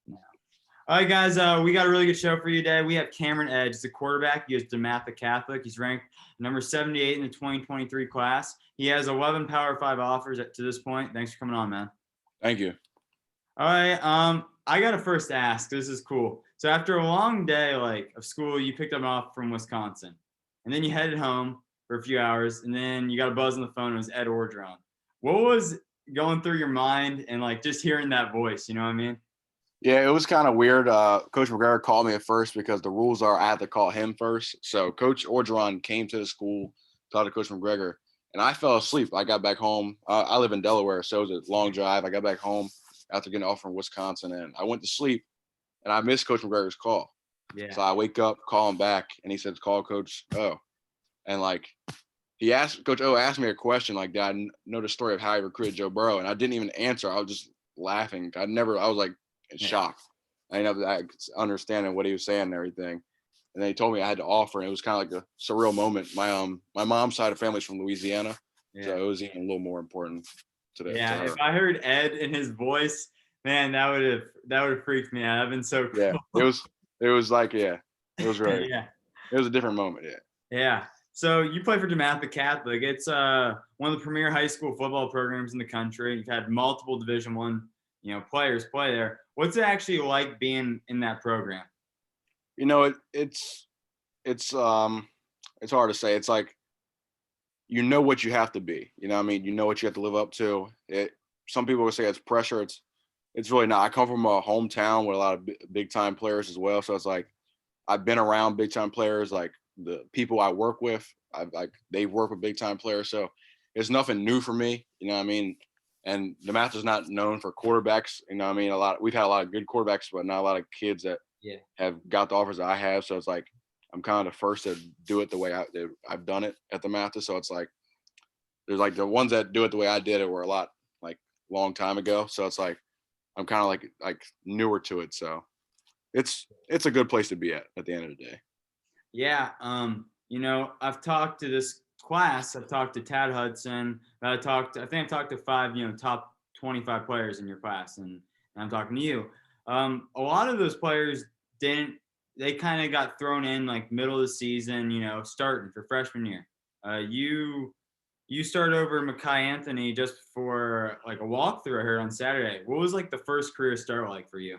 All right, guys, we got a really good show for you today. We have Cameron Edge, the quarterback. He goes to DeMatha Catholic. He's ranked number 78 in the 2023 class. He has 11 Power 5 offers to this point. Thanks for coming on, man. Thank you. All right, I got to first ask. This is cool. So after a long day of school, you picked up an offer from Wisconsin, and then you headed home for a few hours, and then you got a buzz on the phone. It was Ed Orgeron. What was going through your mind and just hearing that voice? You know what I mean? Yeah, it was kind of weird. Coach McGregor called me at first because the rules are I have to call him first. So Coach Orgeron came to the school, talked to Coach McGregor, and I fell asleep. I got back home. I live in Delaware, so it was a long drive. I got back home after getting off from Wisconsin, and I went to sleep, and I missed Coach McGregor's call. Yeah. So I wake up, call him back, and he says, "Call Coach O." And Coach O asked me a question did I know the story of how he recruited Joe Burrow? And I didn't even answer. I was just laughing. I was in shock. I ended up understanding what he was saying and everything. And then he told me I had to offer, and it was kind of like a surreal moment. My mom's side of family's from Louisiana, so it was even a little more important to her. Yeah, if I heard Ed in his voice, man, that would have freaked me out. I've been so cool. Yeah, it was it was great. Yeah, it was a different moment. Yeah. So you play for DeMatha Catholic. It's one of the premier high school football programs in the country. You've had multiple Division I, players play there. What's it actually like being in that program? It's hard to say. It's like what you have to be. You know what I mean? You know what you have to live up to. Some people would say it's pressure. It's really not. I come from a hometown with a lot of big time players as well. So it's like I've been around big time players. Like the people I work with, they've worked with big time players. So it's nothing new for me. You know what I mean? And DeMatha is not known for quarterbacks. You know what I mean? We've had a lot of good quarterbacks, but not a lot of kids that have got the offers that I have. So it's like I'm kind of the first to do it the way I've done it at DeMatha. So it's like there's the ones that do it the way I did it were a lot long time ago. So it's like I'm kind of like newer to it. So it's a good place to be at the end of the day. Yeah. I've talked to this class. I've talked to Tad Hudson. I think I've talked to 5, top 25 players in your class, and I'm talking to you. A lot of those players they kind of got thrown in middle of the season, starting for freshman year. You started over Mekhi Anthony just for a walkthrough I heard on Saturday. What was the first career start like for you?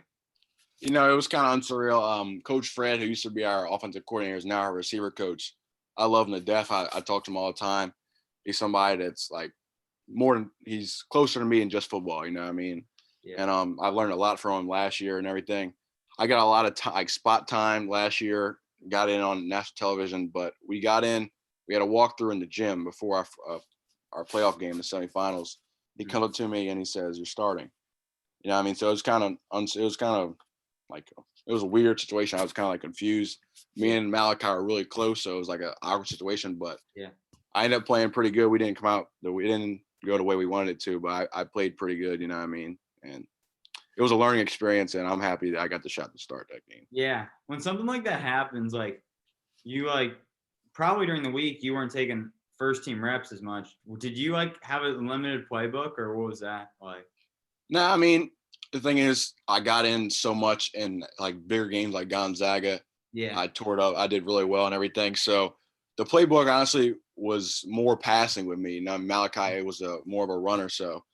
It was kind of unsurreal. Coach Fred, who used to be our offensive coordinator, is now our receiver coach. I love him to death. I talk to him all the time. He's somebody that's he's closer to me than just football. You know what I mean? Yeah. And I've learned a lot from him last year and everything. I got a lot of spot time last year. Got in on national television, but we got in. We had a walkthrough in the gym before our playoff game, the semifinals. He comes up to me and he says, "You're starting." You know what I mean? So it was kind of it was a weird situation. I was kind of confused. Me and Malachi are really close, so it was an awkward situation. But I ended up playing pretty good. We didn't go the way we wanted it to, but I played pretty good. You know what I mean? And it was a learning experience, and I'm happy that I got the shot to start that game. Yeah, when something like that happens, you probably during the week you weren't taking first team reps as much. Did you have a limited playbook, or what was that like? No, I mean, the thing is, I got in so much in bigger games like Gonzaga. Yeah. I tore it up. I did really well and everything. So the playbook honestly was more passing with me. Now Malachi was more of a runner. So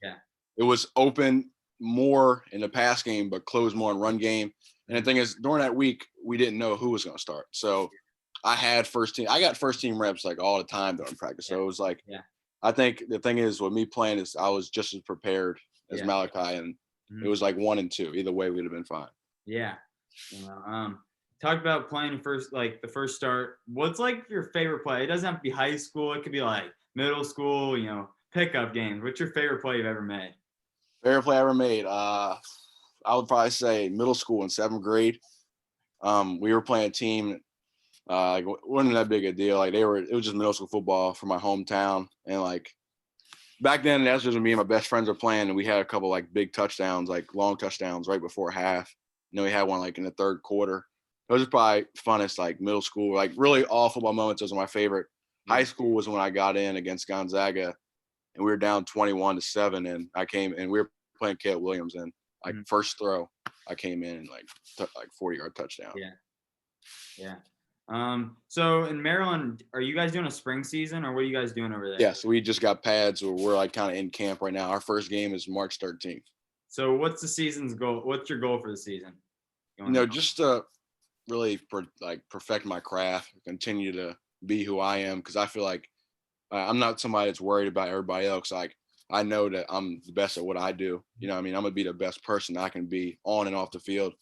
it was open more in the pass game, but closed more in run game. And the thing is, during that week, we didn't know who was going to start. So I got first team reps all the time during practice. So it was I think the thing is with me playing is I was just as prepared as Malachi, and it was 1 and 2. Either way, we'd have been fine. Yeah. Talk about playing first, the first start. What's your favorite play? It doesn't have to be high school. It could be middle school, pickup games. What's your favorite play you've ever made? Favorite play I ever made? I would probably say middle school in 7th grade. We were playing a team. It wasn't that big a deal. It was just middle school football from my hometown, and back then, that's just me and my best friends were playing, and we had a couple big touchdowns, long touchdowns right before half. We had one in the 3rd quarter. It was probably funnest middle school. Really all football moments. Those are my favorite. High school was when I got in against Gonzaga, and we were down 21-7, and I came and we were playing Caleb Williams, and first throw, I came in and like 40-yard touchdown. Yeah. Yeah. So in Maryland, are you guys doing a spring season or what are you guys doing over there? Yeah, so we just got pads. We're like kind of in camp right now. Our first game is March 13th. So what's the season's goal? What's your goal for the season? Just to really perfect my craft, continue to be who I am, because I feel like I'm not somebody that's worried about everybody else. Like I know that I'm the best at what I do. You know what I mean? I'm gonna be the best person I can be on and off the field,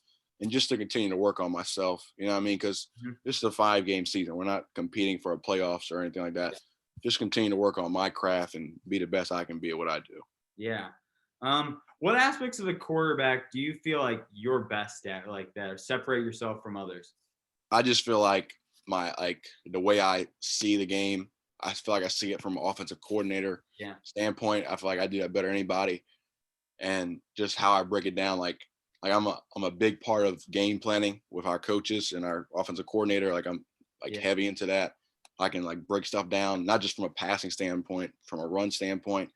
and just to continue to work on myself. You know what I mean? Because this is a 5-game season. We're not competing for a playoffs or anything like that. Just continue to work on my craft and be the best I can be at what I do. Yeah. What aspects of the quarterback do you feel like you're best at, like that, or separate yourself from others? I just feel like the way I see the game, I feel like I see it from an offensive coordinator standpoint. I feel like I do that better than anybody. And just how I break it down, I'm a big part of game planning with our coaches and our offensive coordinator. Like I'm heavy into that. I can like break stuff down, not just from a passing standpoint, from a run standpoint.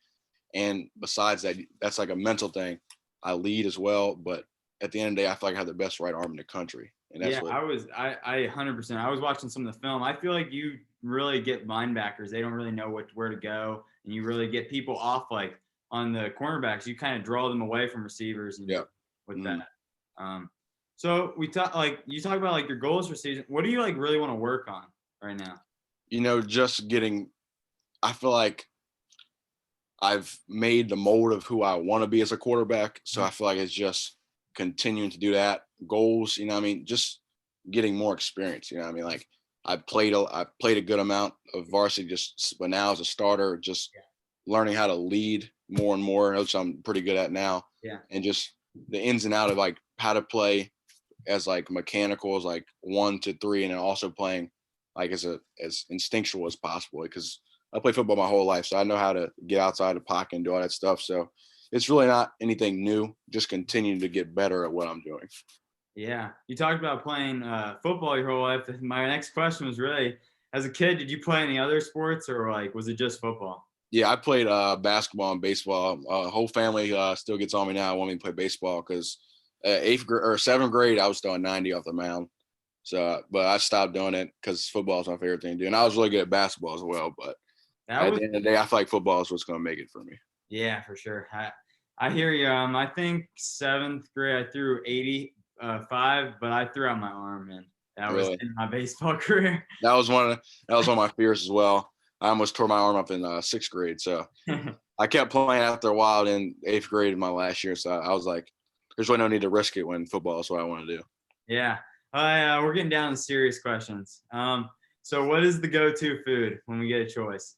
And besides that, that's like a mental thing. I lead as well, but at the end of the day, I feel like I have the best right arm in the country. And that's I 100%. I was watching some of the film. I feel like you really get linebackers. They don't really know where to go, and you really get people off like on the cornerbacks. You kind of draw them away from receivers and with that. So you talk about like your goals for season. What do you like really want to work on right now? Just getting. I feel like I've made the mold of who I want to be as a quarterback. So I feel like it's just continuing to do that. Goals, just getting more experience. Like I played a good amount of varsity but now as a starter, just learning how to lead more and more, which I'm pretty good at now. Yeah. And just the ins and out of like how to play as like mechanical as like 1 to 3, and then also playing like as instinctual as possible, because I played football my whole life, so I know how to get outside the pocket and do all that stuff. So it's really not anything new, just continuing to get better at what I'm doing. Yeah. You talked about playing football your whole life. My next question was really, as a kid, did you play any other sports or like, was it just football? Yeah, I played basketball and baseball. Whole family still gets on me now. I want me to play baseball because 8th grade or 7th grade, I was throwing 90 off the mound. So, but I stopped doing it because football is my favorite thing to do. And I was really good at basketball as well, but at the end of the day, I feel like football is what's going to make it for me. Yeah, for sure. I hear you. I think 7th grade I threw 85, but I threw out my arm, and that was in my baseball career. That was one of my fears as well. I almost tore my arm up in 6th grade, so I kept playing after a while. In 8th grade in my last year, so I was like, "There's really no need to risk it when football is what I want to do." Yeah. We're getting down to serious questions. So what is the go-to food when we get a choice?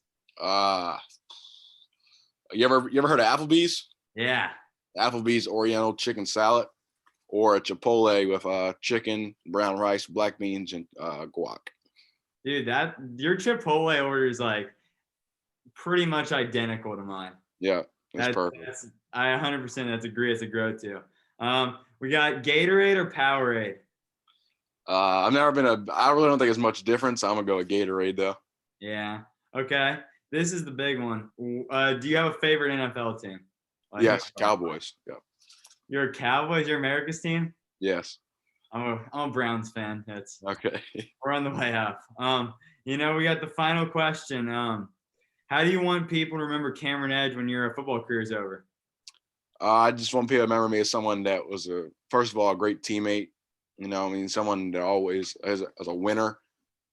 You ever heard of Applebee's? Yeah. Applebee's Oriental chicken salad, or a Chipotle with chicken, brown rice, black beans, and guac. Dude, your Chipotle order is like pretty much identical to mine. Yeah, that's perfect. I 100% agree. It's a go-to. We got Gatorade or Powerade. I really don't think there's much difference. I'm gonna go with Gatorade though. Yeah. Okay. This is the big one. Do you have a favorite NFL team? Yes, Cowboys. Yeah. You're a Cowboys. You're America's team. Yes. I'm a Browns fan. That's okay. We're on the way up. We got the final question. How do you want people to remember Cameron Edge when your football career is over? I just want people to remember me as someone that was first of all, a great teammate. Someone that always as a winner,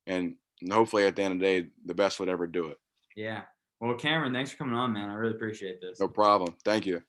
and hopefully at the end of the day, the best would ever do it. Yeah. Well, Cameron, thanks for coming on, man. I really appreciate this. No problem. Thank you.